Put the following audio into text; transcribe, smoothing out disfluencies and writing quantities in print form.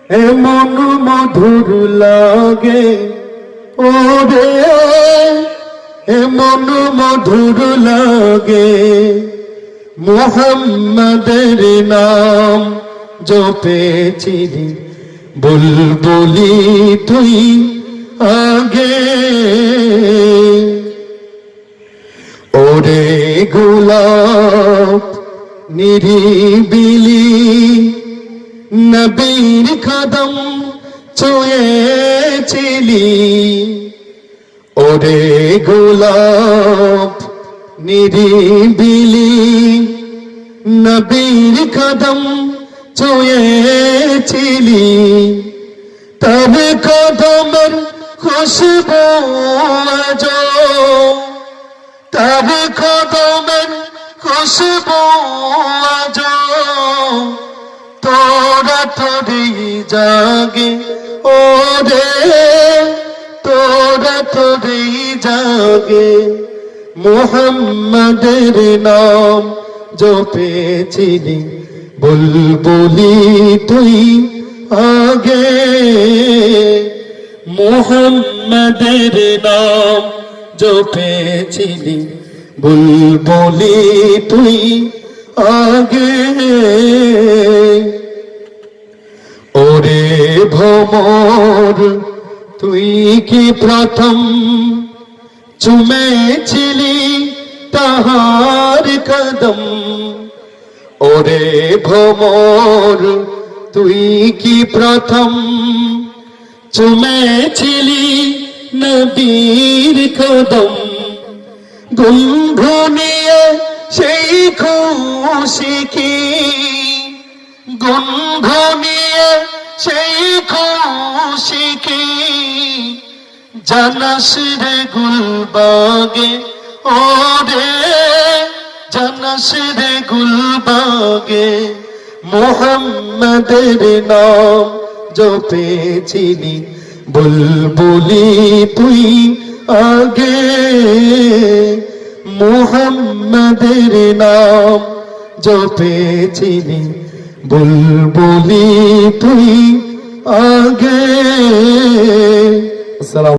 এমন মধুর লাগে ওরে, এমন মধুর লাগে মুহাম্মাদের নাম জপেছিলি বুলবুলি তুই আগে। ওরে গোলাপ নিরিবিলি নবীর কদম ছুঁয়েছিলি, ওরে গোলাপ নিরিবিলি নবীর কদম ছুঁয়েছিলি। তব কদমের খুশবু আজো, তব কদমের খুশবু আজো তোরা তোরি জাগে ওরে, তোরা তোরি জাগে মুহাম্মাদের নাম জপেছিলি বুলবুলি তুই আগে। মুহাম্মাদের নাম জপেছিলি বুলবুলি তুই আগে। ওরে ভ্রমর তুই কি প্রথম চুমেছিলি তাহার কদম, ওরে ভ্রমর তুই কি প্রথম চুমেছিলি নবীর কদম। গুনগুনিয়ে সেই খুশি কি, গুনগুনিয়ে সেই খুশি কি জানাস রে গুলবাগে ওরে, জানাস রে গুলবাগে মুহাম্মাদের নাম জপেছিলি বুলবুলি তুই আগে। মুহাম্মাদের নাম জপেছিলি বুলবুলি তুই আগে। আসসালাম।